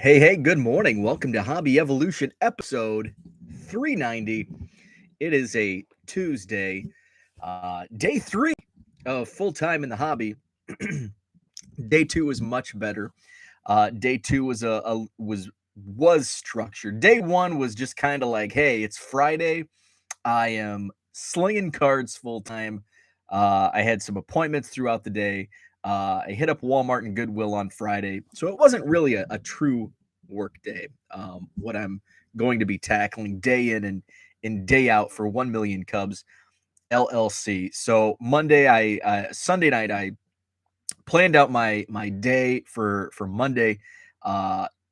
Hey, good morning. Welcome to Hobby Evolution episode 390. It is a Tuesday, day three of full time in the hobby. Day two was much better. Day two was structured. Day one was just kind of like, hey, it's Friday. I am slinging cards full time. I had some appointments throughout the day. I hit up Walmart and Goodwill on Friday, so it wasn't really a true work day. What I'm going to be tackling day in and day out for 1 Million Cubs LLC. So Sunday night, I planned out my day for Monday.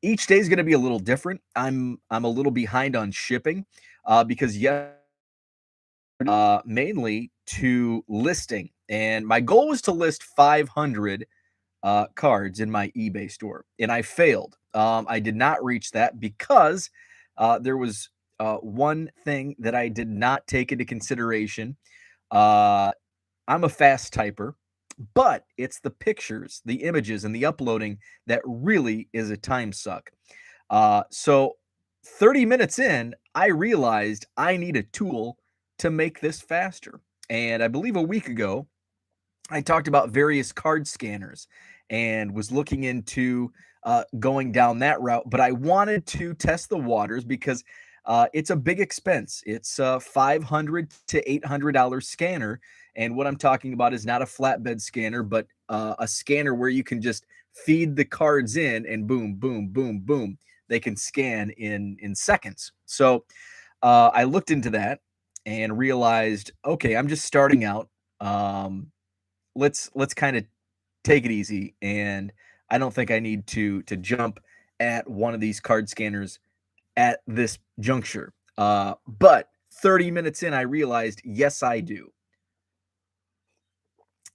Each day is going to be a little different. I'm a little behind on shipping because mainly to listing. And my goal was to list 500 cards in my eBay store, and I failed. I did not reach that because there was one thing that I did not take into consideration. Uh, I'm a fast typer, but it's the pictures, the images, and the uploading that really is a time suck. So 30 minutes in, I realized I need a tool to make this faster. And I believe a week ago, I talked about various card scanners and was looking into going down that route, but I wanted to test the waters because it's a big expense. It's a $500 to $800 scanner, and what I'm talking about is not a flatbed scanner, but a scanner where you can just feed the cards in, and boom, boom, boom, boom, they can scan in seconds. So I looked into that and realized, okay, I'm just starting out. Let's kind of take it easy, and I don't think I need to jump at one of these card scanners at this juncture. But 30 minutes in, I realized, yes, I do.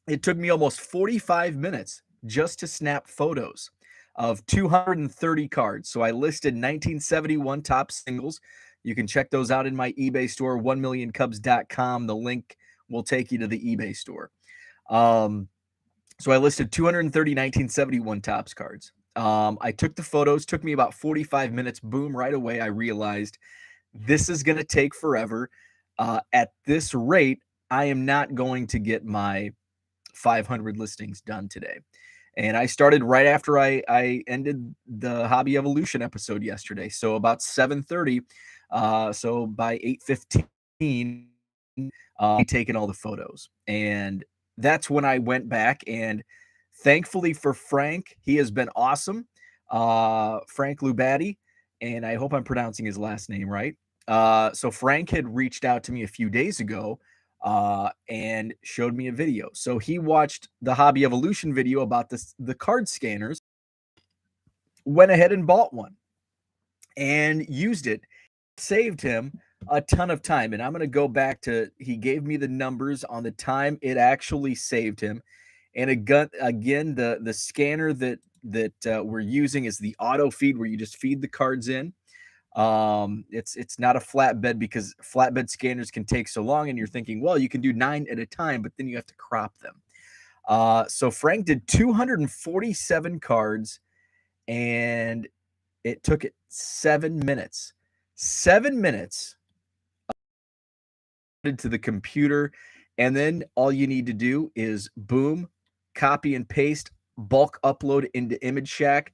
It took me almost 45 minutes just to snap photos of 230 cards. So I listed 1971 top singles. You can check those out in my eBay store, 1millioncubs.com. The link will take you to the eBay store. So I listed 230 1971 tops cards. I took the photos, took me about 45 minutes. Boom, right away, I realized this is going to take forever. At this rate, I am not going to get my 500 listings done today. And I started right after I ended the Hobby Evolution episode yesterday. So about 7:30. So by 8:15, taking all the photos. And that's when I went back, and thankfully for Frank, he has been awesome. Frank Lubatti, and I hope I'm pronouncing his last name right. So Frank had reached out to me a few days ago and showed me a video. So he watched the Hobby Evolution video about the card scanners, went ahead and bought one and used it. Saved him a ton of time. And I'm going to go back to, he gave me the numbers on the time it actually saved him. And again, the scanner that we're using is the auto feed, where you just feed the cards in. It's not a flatbed, because flatbed scanners can take so long, and you're thinking, well, you can do 9 at a time, but then you have to crop them. So Frank did 247 cards, and it took it 7 minutes. 7 minutes to the computer, and then all you need to do is boom, copy and paste, bulk upload into Image Shack.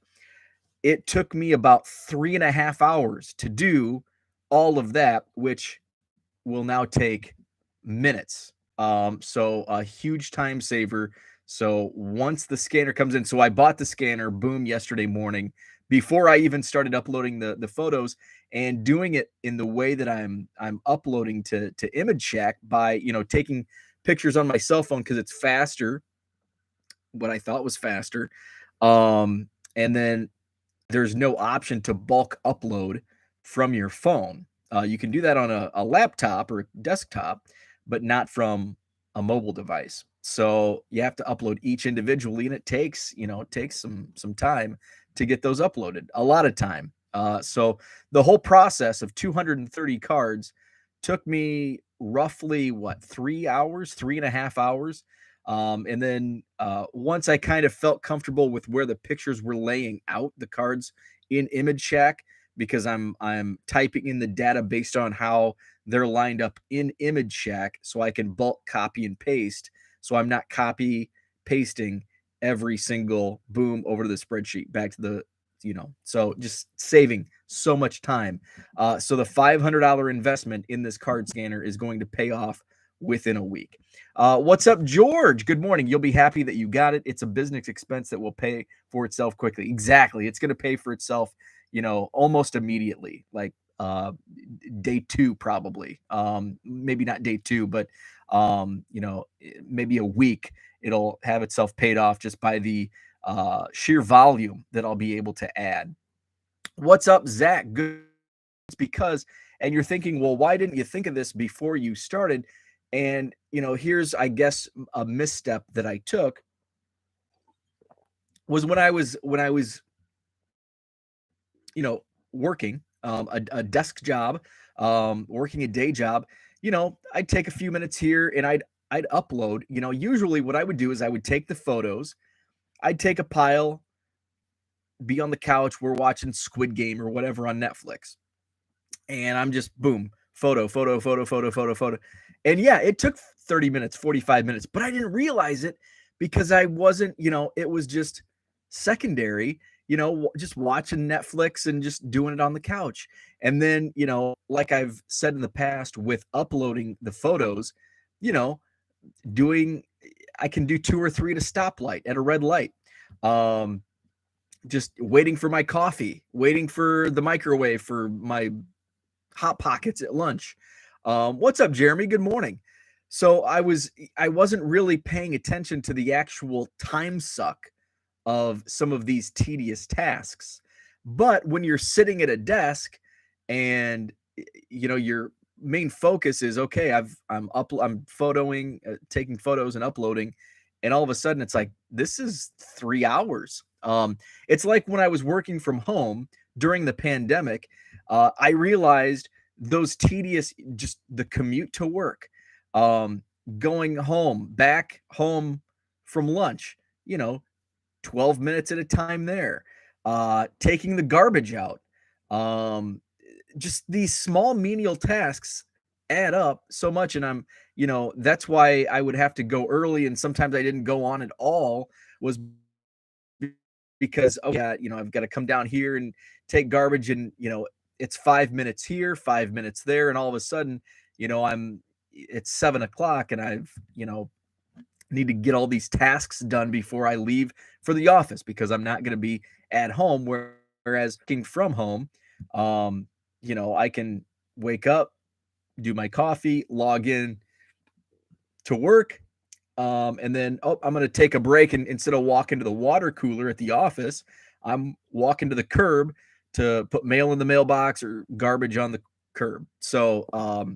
It took me about 3.5 hours to do all of that, which will now take minutes. So a huge time saver. So once the scanner comes in, so I bought the scanner, boom, yesterday morning, before I even started uploading the photos, and doing it in the way that I'm uploading to Image Shack by taking pictures on my cell phone, because it's faster. What I thought was faster. And then there's no option to bulk upload from your phone. You can do that on a laptop or a desktop, but not from a mobile device. So you have to upload each individually, and it takes some time to get those uploaded. A lot of time. So the whole process of 230 cards took me roughly 3 hours, 3.5 hours. And then once I kind of felt comfortable with where the pictures were laying out the cards in Image Shack, because I'm typing in the data based on how they're lined up in Image Shack, so I can bulk copy and paste. So I'm not copy pasting every single boom over to the spreadsheet back to the, so just saving so much time. So the $500 investment in this card scanner is going to pay off within a week. What's up, George? Good morning. You'll be happy that you got it. It's a business expense that will pay for itself quickly. Exactly. It's going to pay for itself, almost immediately, like day two, probably. Maybe not day two, but maybe a week. It'll have itself paid off just by the sheer volume that I'll be able to add. What's up, Zach? Good. It's because, and you're thinking, well, why didn't you think of this before you started? And here's, I guess, a misstep that I took was when I was working a desk job, working a day job. I'd take a few minutes here and I'd upload. Usually what I would do is I would take the photos, I'd take a pile, be on the couch, we're watching Squid Game or whatever on Netflix, and I'm just boom, photo, photo, photo, photo, photo, photo. And yeah, it took 30 minutes, 45 minutes, but I didn't realize it because I wasn't, it was just secondary, just watching Netflix and just doing it on the couch. And then, like I've said in the past with uploading the photos, you know, doing, I can do 2 or 3 at a stoplight at a red light. Just waiting for my coffee, waiting for the microwave for my Hot Pockets at lunch. What's up, Jeremy? Good morning. So I wasn't really paying attention to the actual time suck of some of these tedious tasks. But when you're sitting at a desk and your main focus is, okay, I'm photoing, taking photos and uploading, and all of a sudden it's like, this is 3 hours. It's like when I was working from home during the pandemic, I realized those tedious, just the commute to work, going home, back home from lunch, 12 minutes at a time there, taking the garbage out. Just these small menial tasks add up so much. And that's why I would have to go early. And sometimes I didn't go on at all, was because, oh yeah, I've got to come down here and take garbage, and it's 5 minutes here, 5 minutes there, and all of a sudden, it's 7 o'clock, and I've need to get all these tasks done before I leave for the office, because I'm not going to be at home. Whereas working from home, I can wake up, do my coffee, log in to work, and then, I'm going to take a break, and instead of walking to the water cooler at the office, I'm walking to the curb to put mail in the mailbox or garbage on the curb. So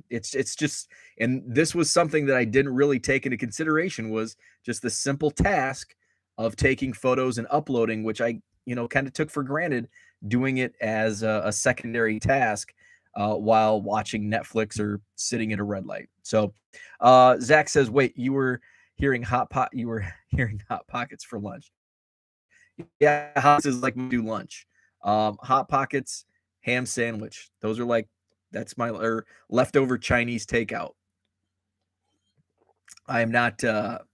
it's just, and this was something that I didn't really take into consideration, was just the simple task of taking photos and uploading, which I kind of took for granted, doing it as a secondary task while watching Netflix or sitting at a red light. So Zach says, wait, you were hearing Hot Pockets for lunch. Yeah, Hot is like do lunch. Hot Pockets, ham sandwich. Those are like, that's my, or leftover Chinese takeout. I'm not a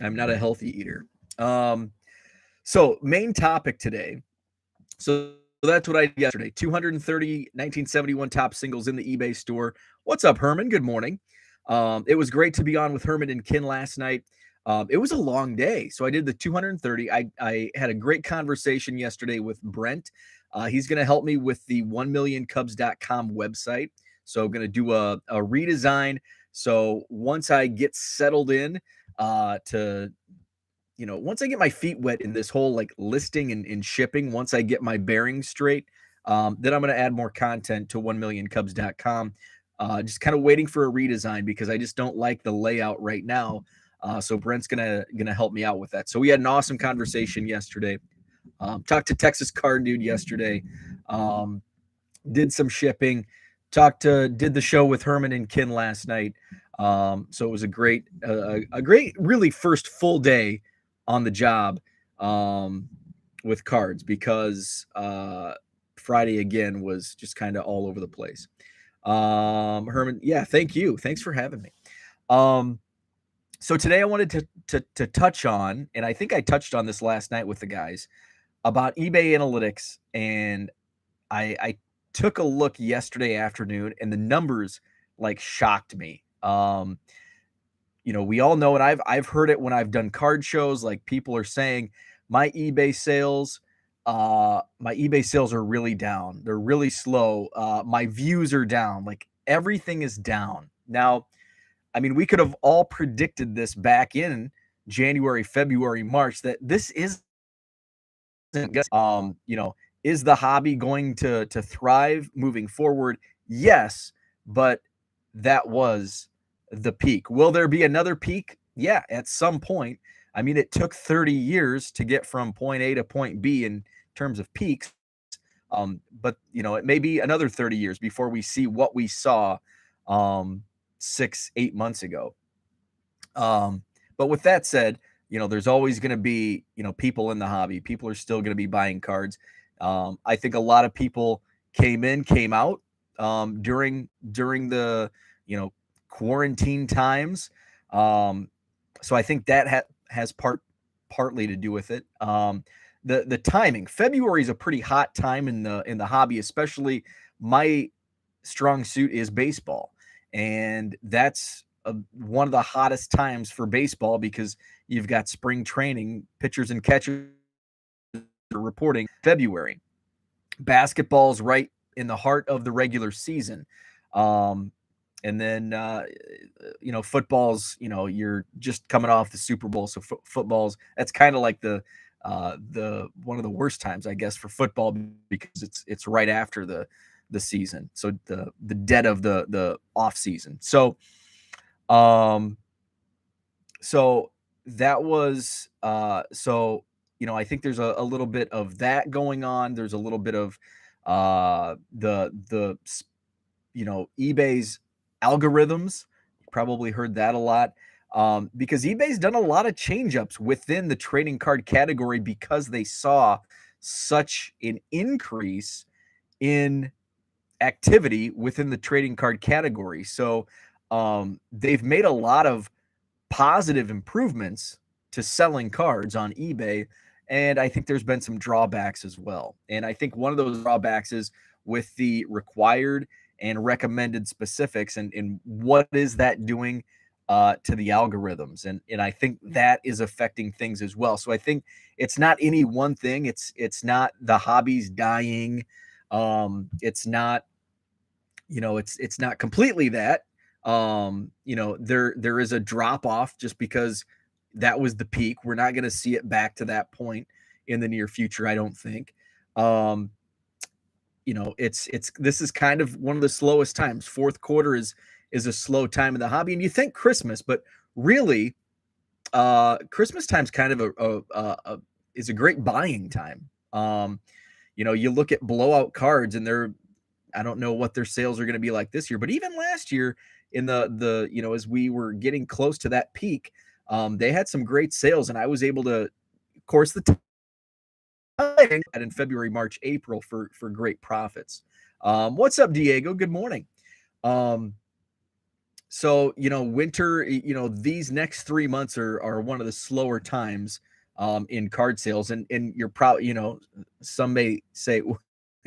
healthy eater. So main topic today. So that's what I did yesterday. 230 1971 top singles in the eBay store. What's up, Herman? Good morning. It was great to be on with Herman and Kin last night. It was a long day. So I did the 230. I had a great conversation yesterday with Brent. He's going to help me with the 1millioncubs.com website. So I'm going to do a redesign. So once I get settled in once I get my feet wet in this whole like listing and shipping, once I get my bearings straight, then I'm going to add more content to 1millioncubs.com. Just kind of waiting for a redesign because I just don't like the layout right now. So Brent's gonna help me out with that. So we had an awesome conversation yesterday. Talked to Texas Card Dude yesterday. Did some shipping. Did the show with Herman and Kin last night. So it was a great, really first full day on the job um, with cards because Friday again was just kind of all over the place. Herman, yeah, thank you. Thanks for having me. Um, so today I wanted to touch on, and I think I touched on this last night with the guys about eBay analytics, and I took a look yesterday afternoon, and the numbers like shocked me. We all know, and I've heard it when I've done card shows. Like people are saying, my eBay sales, my eBay sales are really down. They're really slow. My views are down. Like everything is down now. I mean, we could have all predicted this back in January, February, March that this isn't is the hobby going to thrive moving forward? Yes, but that was the peak. Will there be another peak? Yeah, at some point. I mean, it took 30 years to get from point A to point B in terms of peaks. But it may be another 30 years before we see what we saw 6, 8 months ago. But with that said, there's always going to be, people in the hobby. People are still going to be buying cards. I think a lot of people came out during the, quarantine times. So I think that has partly to do with it. The timing. February is a pretty hot time in the hobby, especially my strong suit is baseball, and that's one of the hottest times for baseball because you've got spring training, pitchers and catchers are reporting February. Basketball's right in the heart of the regular season. And then, football's, you're just coming off the Super Bowl. So football's, that's kind of like the one of the worst times, I guess, for football because it's right after the season. So the dead of the off season. So that was I think there's a little bit of that going on. There's a little bit of the eBay's algorithms. You probably heard that a lot. Because eBay's done a lot of change ups within the trading card category because they saw such an increase in activity within the trading card category. So they've made a lot of positive improvements to selling cards on eBay. And I think there's been some drawbacks as well. And I think one of those drawbacks is with the required and recommended specifics and what is that doing to the algorithms. And I think that is affecting things as well. So I think it's not any one thing. It's not the hobby's dying. It's not, it's not completely that. There is a drop off just because that was the peak. We're not going to see it back to that point in the near future, I don't think. It's this is kind of one of the slowest times. Fourth quarter is a slow time in the hobby, and you think Christmas, but really, Christmas time's kind of is a great buying time. You look at blowout cards, and I don't know what their sales are going to be like this year, but even last year in the as we were getting close to that peak, they had some great sales, and I was able to, of course, the time in February, March, April for great profits. What's up, Diego? Good morning. So winter, these next 3 months are one of the slower times in card sales, and you're probably, some may say,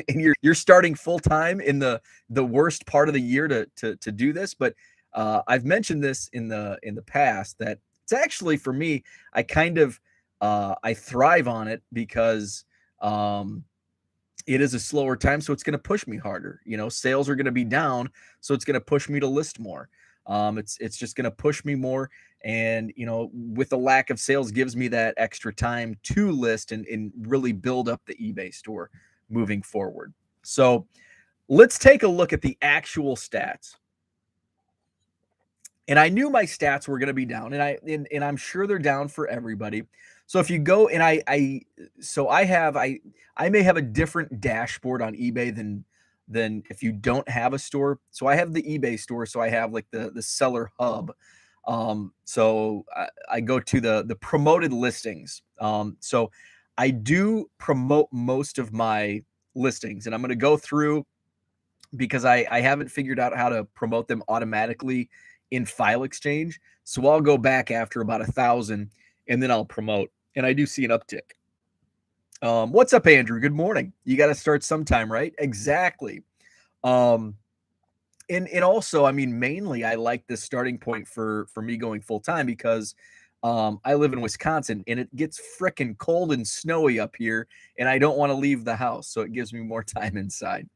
and you're starting full time in the worst part of the year to do this, but I've mentioned this in the past that it's actually, for me, I kind of I thrive on it because it is a slower time, so it's going to push me harder. Sales are going to be down, so it's going to push me to list more. It's just going to push me more, and with the lack of sales, gives me that extra time to list and really build up the eBay store moving forward. So let's take a look at the actual stats. And I knew my stats were going to be down, and I'm sure they're down for everybody. So if you go and I may have a different dashboard on eBay than than if you don't have a store. So I have the eBay store, so I have like the seller hub. So I go to the promoted listings. So I do promote most of my listings, and I'm going to go through because I haven't figured out how to promote them automatically in File Exchange. So I'll go back after about 1,000 and then I'll promote. And I do see an uptick. What's up, Andrew? Good morning. You got to start sometime, right? Exactly. Um, and also, I mean, mainly I like this starting point for me going full time because I live in Wisconsin and it gets frickin' cold and snowy up here, and I don't want to leave the house, so it gives me more time inside.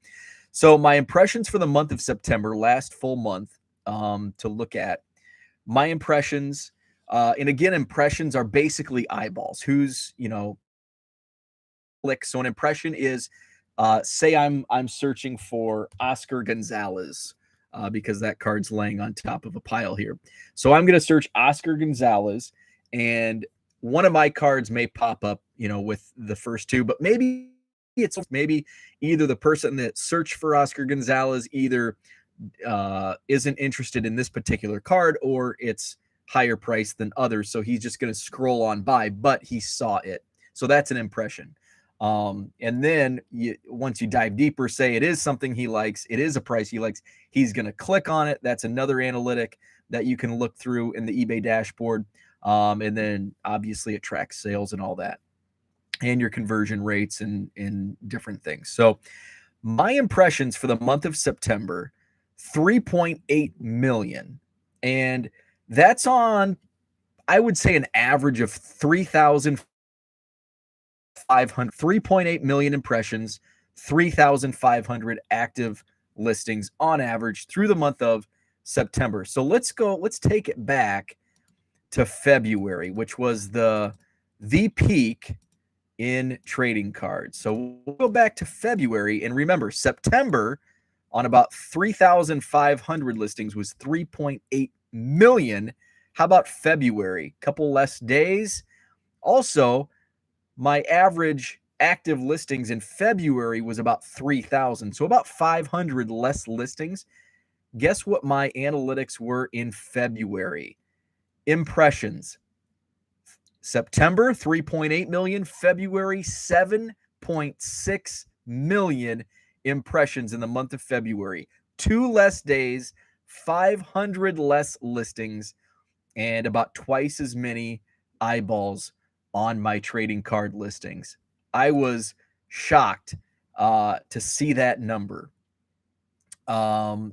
So my impressions for the month of September, last full month, to look at my impressions. And again, impressions are basically eyeballs. Who's click. So an impression is, say I'm searching for Oscar Gonzalez because that card's laying on top of a pile here. So I'm going to search Oscar Gonzalez, and one of my cards may pop up, with the first two, but maybe maybe either the person that searched for Oscar Gonzalez either isn't interested in this particular card or it's higher priced than others. So he's just going to scroll on by, but he saw it. So that's an impression. And then once you dive deeper, say it is something he likes, it is a price he likes, he's going to click on it. That's another analytic that you can look through in the eBay dashboard. And then obviously it tracks sales and all that, and your conversion rates and different things. So my impressions for the month of September, 3.8 million. And that's on, I would say, an average of 3,500, 3.8 million impressions, 3,500 active listings on average through the month of September. So let's take it back to February, which was the peak in trading cards. So we'll go back to February, and remember, September on about 3,500 listings was 3.8 million. How about February? Couple less days. Also, my average active listings in February was about 3,000. So about 500 less listings. Guess what my analytics were in February? Impressions. September, 3.8 million. February, 7.6 million impressions in the month of February. 2 less days, 500 less listings, and about twice as many eyeballs on my trading card listings. I was shocked to see that number. I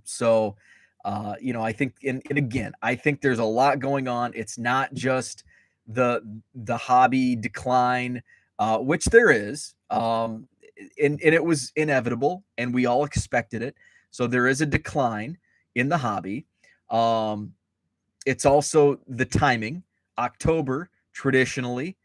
think, and again, I think there's a lot going on. It's not just the hobby decline, which there is, and it was inevitable, and we all expected it. So there is a decline in the hobby. It's also the timing. October, traditionally,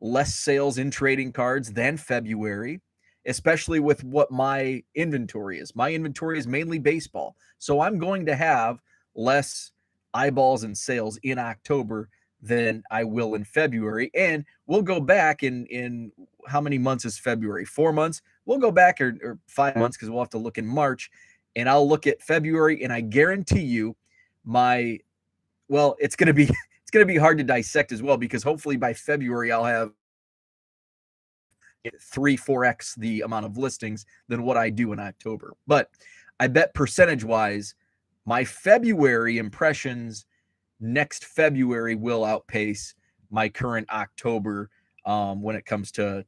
less sales in trading cards than February, especially with what my inventory is. My inventory is mainly baseball. So I'm going to have less eyeballs and sales in October than I will in February. And we'll go back in how many months is February? 4 months. We'll go back or 5 months because we'll have to look in March. And I'll look at February, and I guarantee you it's going to be it's going to be hard to dissect as well, because hopefully by February I'll have 3-4x the amount of listings than what I do in October. But I bet percentage wise, my February impressions next February will outpace my current October when it comes to,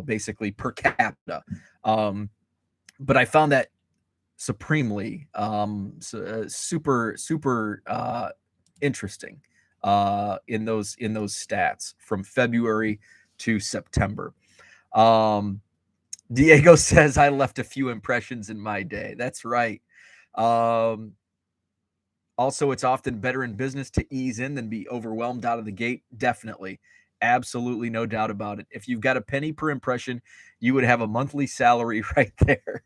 basically per capita. But I found that supremely super interesting in those stats from February to September. Diego says I left a few impressions in my day. That's right. Also, it's often better in business to ease in than be overwhelmed out of the gate. Definitely. Absolutely, no doubt about it. If you've got a penny per impression, you would have a monthly salary right there.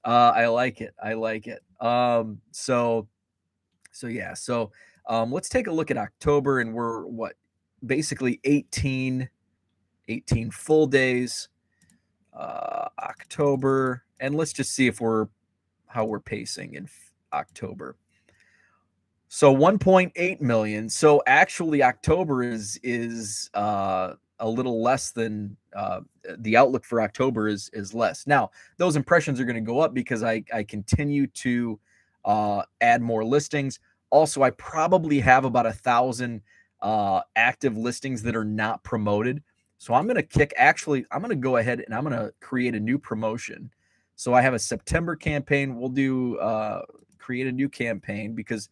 I like it. Let's take a look at October, and we're basically 18 full days, October. And let's just see if we're how we're pacing in October. So 1.8 million. So actually, October is a little less than the outlook for October is less. Now those impressions are going to go up because I continue to add more listings. Also, I probably have about 1,000 active listings that are not promoted. So I'm going to I'm going to go ahead and I'm going to create a new promotion. So I have a September campaign. We'll do create a new campaign because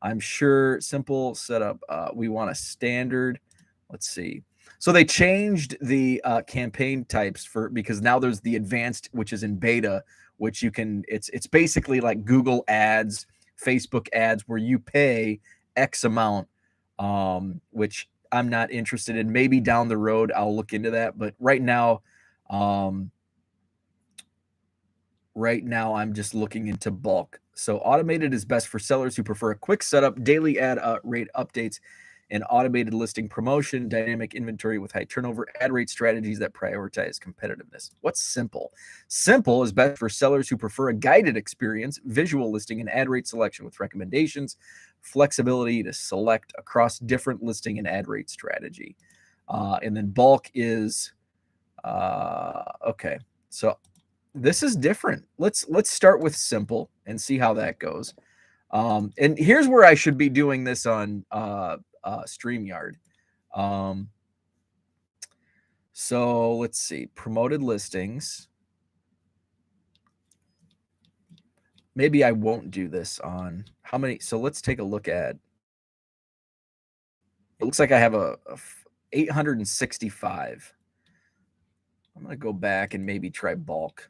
I'm sure simple setup. We want a standard. Let's see. So they changed the campaign types because now there's the advanced, which is in beta, which you can. It's basically like Google Ads, Facebook ads, where you pay X amount, which I'm not interested in. Maybe down the road I'll look into that, but right now I'm just looking into bulk. So automated is best for sellers who prefer a quick setup, daily ad rate updates, and automated listing promotion, dynamic inventory with high turnover, ad rate strategies that prioritize competitiveness. What's simple? Simple is best for sellers who prefer a guided experience, visual listing, and ad rate selection with recommendations, flexibility to select across different listing and ad rate strategy. And then bulk is, okay. So this is different. Let's start with simple and see how that goes. And here's where I should be doing this on StreamYard. So let's see, promoted listings. Maybe I won't do this on how many. So let's take a look at. It looks like I have a 865. I'm going to go back and maybe try bulk.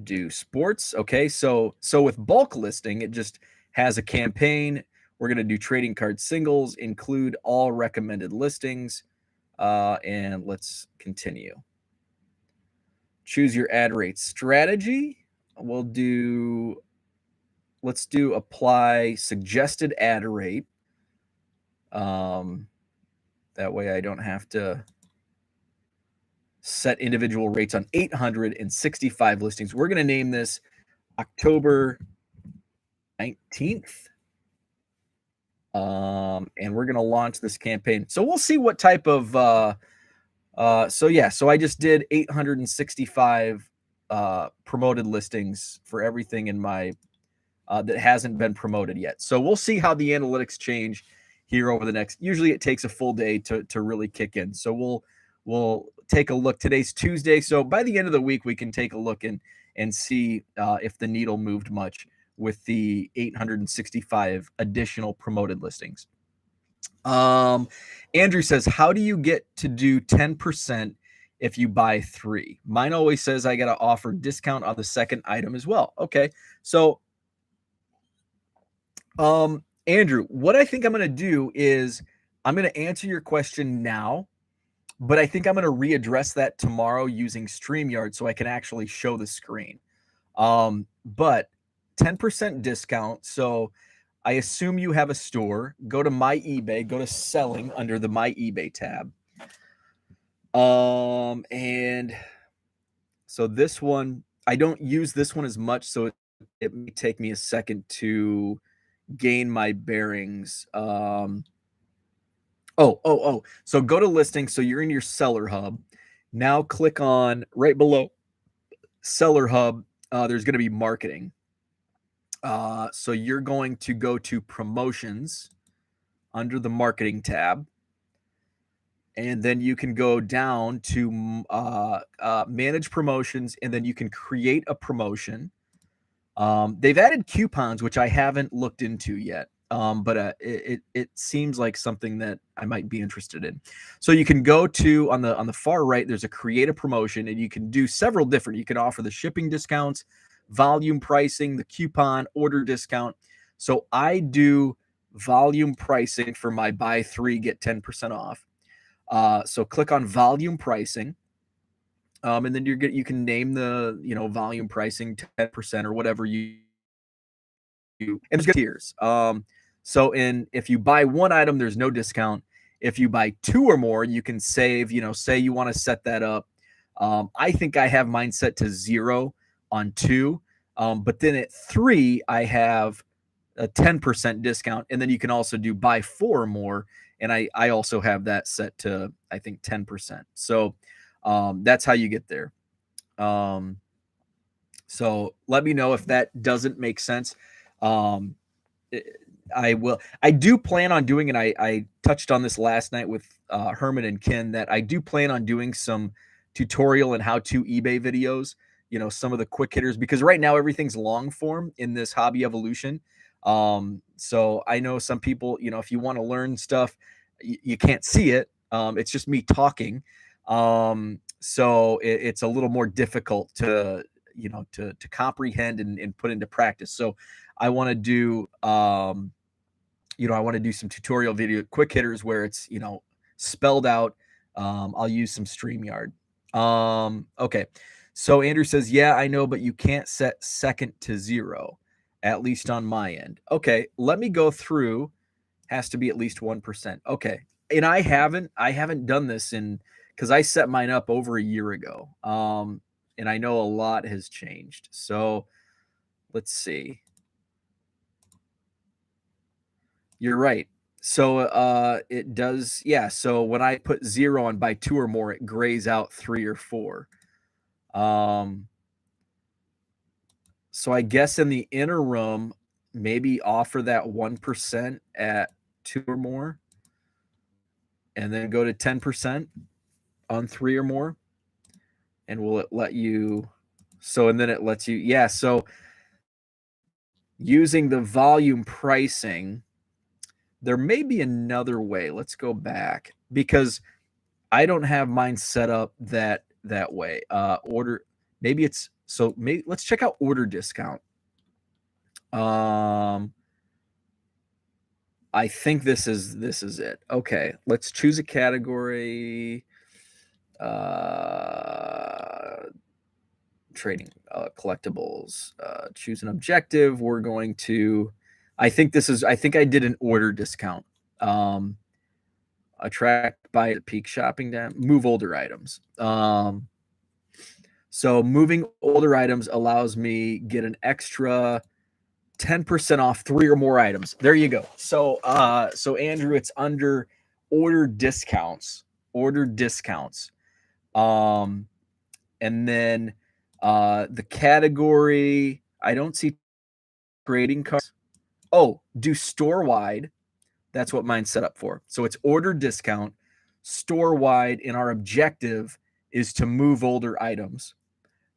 Do sports. Okay, so with bulk listing, it just has a campaign. We're going to do trading card singles, include all recommended listings, and let's continue. Choose your ad rate strategy. Let's do apply suggested ad rate. That way I don't have to set individual rates on 865 listings. We're going to name this October 19th. And we're going to launch this campaign. So we'll see what type of, so I just did 865 promoted listings for everything in my, that hasn't been promoted yet. So we'll see how the analytics change here over the next, usually it takes a full day to really kick in. So we'll take a look. Today's Tuesday. So by the end of the week, we can take a look and see if the needle moved much with the 865 additional promoted listings. Andrew says, how do you get to do 10% if you buy 3? Mine always says I got to offer discount on the second item as well. Okay. So, Andrew, what I think I'm going to do is I'm going to answer your question now, but I think I'm going to readdress that tomorrow using StreamYard so I can actually show the screen. But 10% discount. So I assume you have a store. Go to My eBay, go to selling under the My eBay tab. And so this one, I don't use this one as much, so it may take me a second to gain my bearings. So go to listing. So you're in your seller hub. Now click on right below seller hub. There's going to be marketing. So you're going to go to promotions under the marketing tab. And then you can go down to manage promotions, and then you can create a promotion. They've added coupons, which I haven't looked into yet, but it seems like something that I might be interested in. So you can go to on the far right. There's a create a promotion, and you can do several different. You can offer the shipping discounts, volume pricing, the coupon, order discount. So I do volume pricing for my buy 3 get 10% off. So click on volume pricing. And then you can name the volume pricing 10% or whatever you and there's tiers. If you buy one item, there's no discount. If you buy 2 or more, you can save. Say you want to set that up I think I have mine set to 0 on 2. But then at 3, I have a 10% discount. And then you can also do buy 4 or more. And I also have that set to, I think, 10%. So that's how you get there. So let me know if that doesn't make sense. I will. I do plan on doing, and I touched on this last night with Herman and Ken, that I do plan on doing some tutorial and how-to eBay videos. Some of the quick hitters, because right now everything's long form in this hobby evolution. So I know some people, if you want to learn stuff, you can't see it. It's just me talking. So it's a little more difficult to comprehend and put into practice. So I want to do I want to do some tutorial video quick hitters where it's spelled out. I'll use some StreamYard. Okay. So Andrew says, yeah, I know, but you can't set second to 0, at least on my end. Okay, let me go through. Has to be at least 1%. Okay. And I haven't done this because I set mine up over a year ago. And I know a lot has changed. So let's see. You're right. So it does, yeah. So when I put 0 on buy 2 or more, it grays out 3 or 4. So I guess in the interim, maybe offer that 1% at 2 or more, and then go to 10% on 3 or more. And will it let you? So, and then it lets you, yeah. So using the volume pricing, there may be another way. Let's go back, because I don't have mine set up that way. Order, maybe it's, so maybe let's check out order discount. I think this is it. Okay, let's choose a category. Trading, collectibles. Choose an objective. We're going to. I think I did an order discount. Attract by peak shopping down. Move older items. So moving older items allows me get an extra 10% off 3 or more items. There you go. So Andrew, it's under order discounts. Order discounts. And then the category, I don't see trading cards. Oh, do store wide. That's what mine's set up for. So it's order discount, store wide, and our objective is to move older items.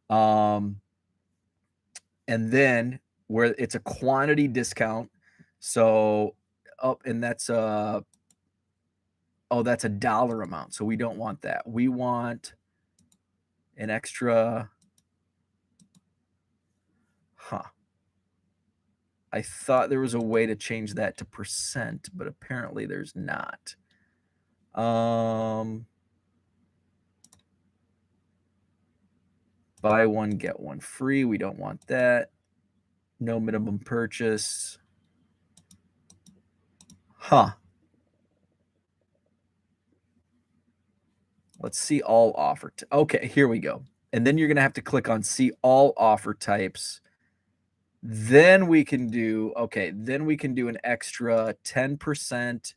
And then where it's a quantity discount. So and that's that's a dollar amount. So we don't want that. We want an extra. I thought there was a way to change that to percent, but apparently there's not. Buy one, get one free. We don't want that. No minimum purchase. Let's see all offer. Okay, here we go. And then you're going to have to click on see all offer types. Then we can do, an extra 10%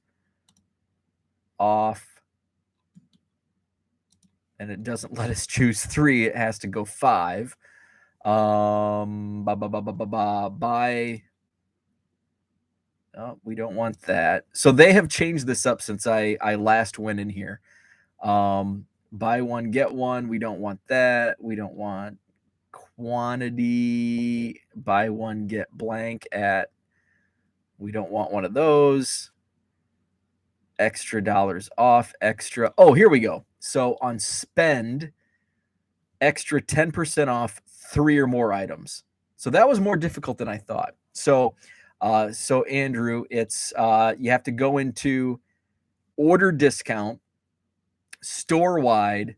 off. And it doesn't let us choose 3. It has to go 5. Buy. Oh, we don't want that. So they have changed this up since I last went in here. Buy one, get one. We don't want that. We don't want quantity. Buy one, get blank at. We don't want one of those. Extra dollars off. Extra. Oh, here we go. So on spend, extra 10% off 3 or more items. So that was more difficult than I thought. So Andrew, it's you have to go into order discount, store wide.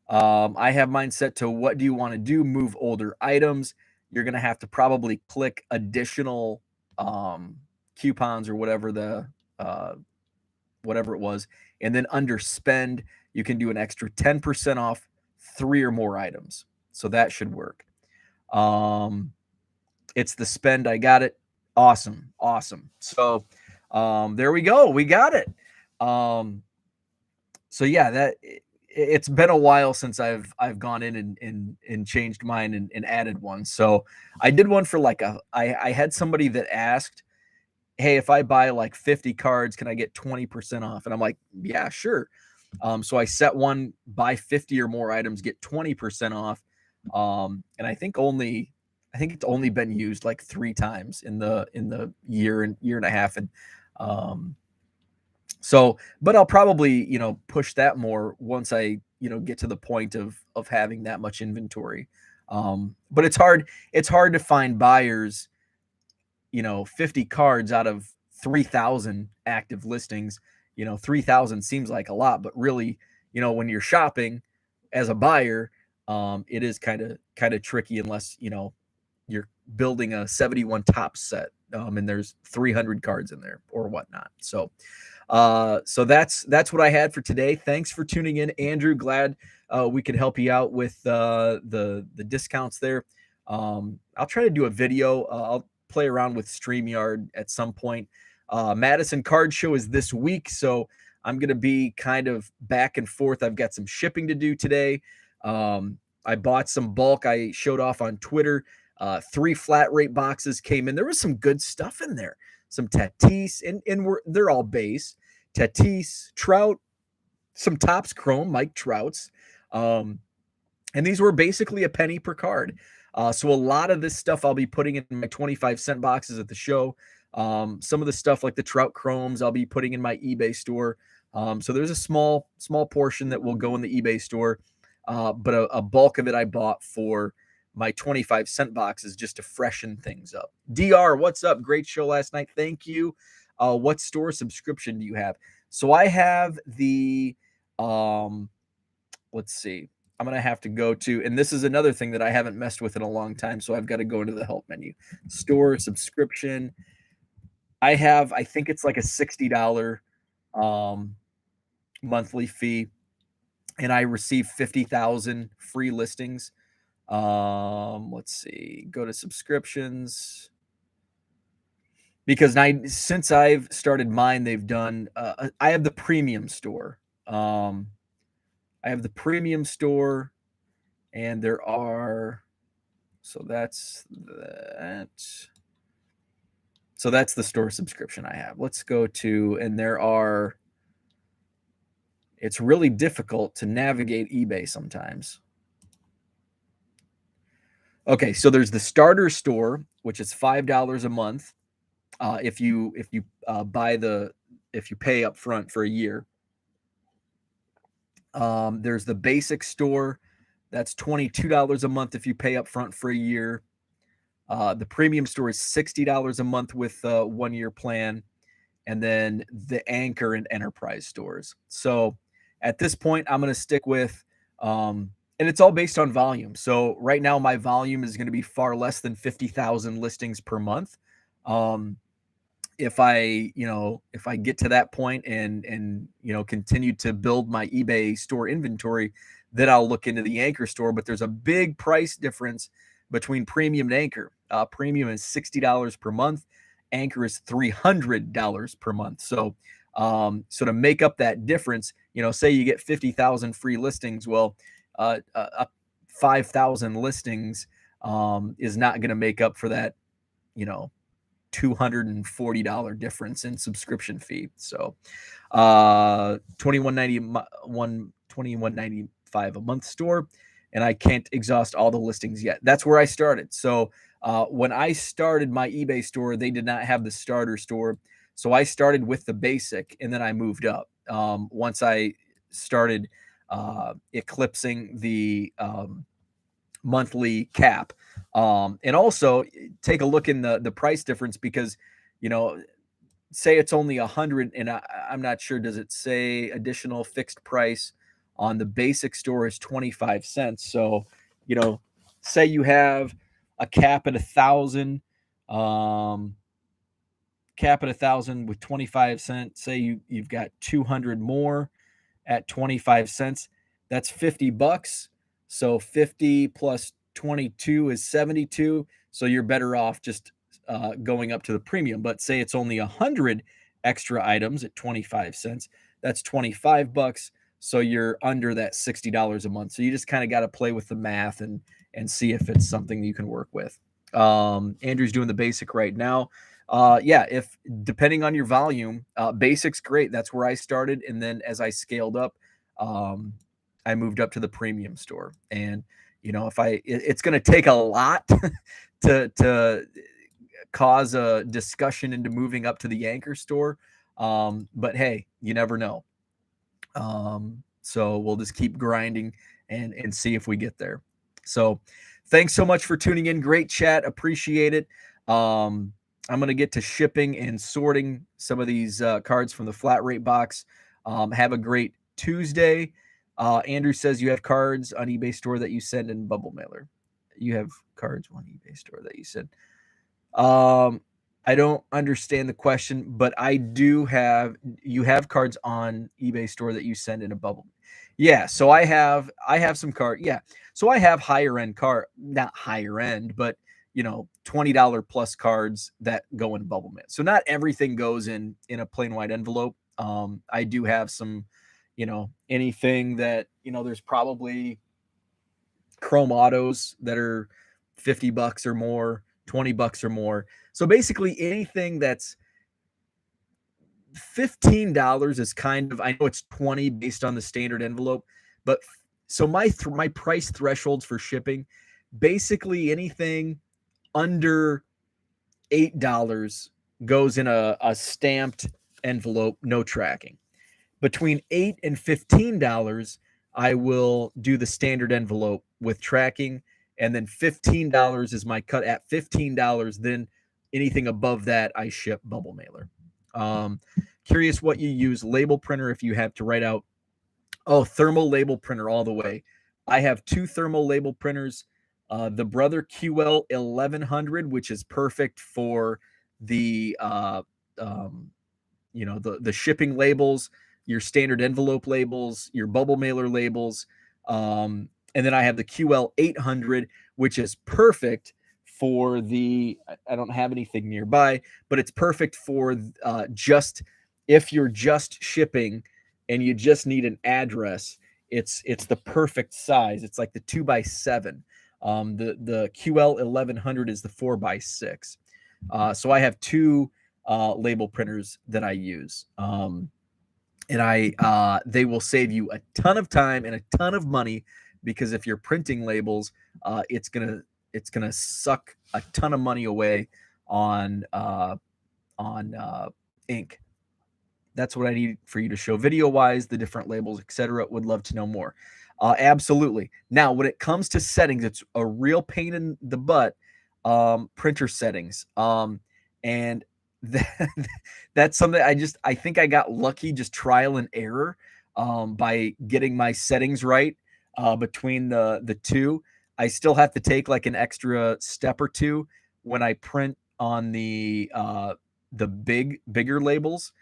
I have mine set to what do you want to do? Move older items. You're going to have to probably click additional coupons or whatever whatever it was. And then under spend, you can do an extra 10% off 3 or more items. So that should work. It's the spend. I got it. Awesome. Awesome. So there we go. We got it. So yeah, it's been a while since I've gone in and changed mine and added one. So I did one for like I had somebody that asked, hey, if I buy like 50 cards, can I get 20% off? And I'm like, yeah, sure. So I set one, buy 50 or more items, get 20% off. And I think it's only been used like 3 times in the year and a half. And so, but I'll probably, push that more once I, get to the point of having that much inventory. But it's hard to find buyers, 50 cards out of 3,000 active listings. 3,000 seems like a lot, but really, when you're shopping as a buyer, it is kind of tricky unless, you're building a 71 top set, and there's 300 cards in there or whatnot. So that's what I had for today. Thanks for tuning in, Andrew. Glad we could help you out with the discounts there. I'll try to do a video. I'll play around with StreamYard at some point. Madison Card Show is this week, so I'm going to be kind of back and forth. I've got some shipping to do today. I bought some bulk. I showed off on Twitter. 3 flat rate boxes came in. There was some good stuff in there. Some Tatis, and they're all base. Tatis, Trout, some Topps Chrome, Mike Trouts. And these were basically a penny per card. So a lot of this stuff I'll be putting in my 25-cent boxes at the show. Some of the stuff like the Trout Chromes I'll be putting in my eBay store. So there's a small portion that will go in the eBay store. But a bulk of it I bought for my 25-cent boxes just to freshen things up. DR, what's up? Great show last night. Thank you. What store subscription do you have? So I have the, let's see. I'm going to have to go to, and this is another thing that I haven't messed with in a long time, so I've got to go into the help menu. Store subscription. I think it's like a $60 monthly fee, and I receive 50,000 free listings. Let's see, go to subscriptions, because since I've started mine, they've done, I have the premium store. I have the premium store, and there are, so that's that. So that's the store subscription I have. Let's go to, and it's really difficult to navigate eBay sometimes. Okay, so there's the starter store, which is $5 a month if you if you pay up front for a year. There's the basic store, that's $22 a month if you pay up front for a year. The premium store is $60 a month with a 1-year plan, and then the Anchor and Enterprise stores. So at this point, I'm going to stick with and it's all based on volume. So right now, my volume is going to be far less than 50,000 listings per month. If I get to that point and continue to build my eBay store inventory, then I'll look into the Anchor store. But there's a big price difference between premium and Anchor. Premium is $60 per month. Anchor is $300 per month. So to make up that difference, say you get 50,000 free listings. Well, 5,000 listings is not going to make up for that, $240 difference in subscription fee. So $21.95 a month store, and I can't exhaust all the listings yet. That's where I started. So when I started my eBay store, they did not have the starter store. So I started with the basic, and then I moved up. Once I started eclipsing the monthly cap. And also take a look in the price difference, because, say it's only 100, and I'm not sure, does it say additional fixed price on the basic store is 25 cents. So, say you have a cap at 1,000, cap at 1,000 with 25 cents. Say you've got 200 more at 25 cents. That's $50. So 50 plus 22 is 72. So you're better off just going up to the premium. But say it's only 100 extra items at 25 cents. That's $25. So you're under that $60 a month. So you just kind of got to play with the math and see if it's something that you can work with. Andrew's doing the basic right now. Yeah, if depending on your volume, basic's great. That's where I started, and then as I scaled up, I moved up to the premium store. And if it's going to take a lot to cause a discussion into moving up to the Anchor store. But hey, you never know. So we'll just keep grinding and see if we get there. So thanks so much for tuning in. Great chat. Appreciate it. I'm going to get to shipping and sorting some of these cards from the flat rate box. Have a great Tuesday. Andrew says you have cards on eBay store that you send in bubble mailer. You have cards on eBay store that you send. I don't understand the question, but I do have, you have cards on eBay store that you send in a bubble. Yeah. So I have some card. Yeah. So I have higher end not higher end, but $20 plus cards that go in bubble mail. So not everything goes in a plain white envelope. I do have some, anything that, there's probably chrome autos that are $50 or more, $20 or more. So basically anything that's $15 is kind of, I know it's 20 based on the standard envelope, but so my price thresholds for shipping, basically anything under $8 goes in a stamped envelope, no tracking. Between $8 and $15, I will do the standard envelope with tracking, and then $15 is my cut. At $15, then anything above that I ship bubble mailer. Curious what you use. Label printer if you have to write out. Oh, thermal label printer all the way. I have 2 thermal label printers. The Brother QL 1100, which is perfect for the the shipping labels, your standard envelope labels, your bubble mailer labels. And then I have the QL 800, which is perfect for I don't have anything nearby, but it's perfect for just if you're just shipping and you just need an address. It's the perfect size. It's like the 2x7. The QL 1100 is the 4x6. So I have 2 label printers that I use. And they will save you a ton of time and a ton of money, because if you're printing labels, it's gonna suck a ton of money away on ink. That's what I need for you to show video wise, the different labels, etc. Would love to know more. Absolutely. Now, when it comes to settings, it's a real pain in the butt. Printer settings. And that's something I think I got lucky, just trial and error, by getting my settings right between the two. I still have to take like an extra step or two when I print on the bigger labels.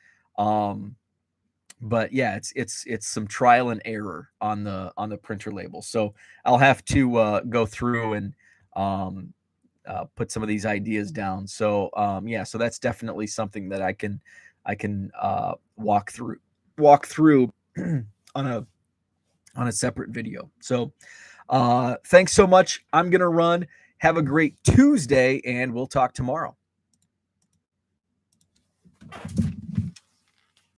But yeah, it's some trial and error on the printer label. So I'll have to go through and put some of these ideas down. So yeah, so that's definitely something that I can walk through on a separate video. So thanks so much. I'm gonna run. Have a great Tuesday, and we'll talk tomorrow.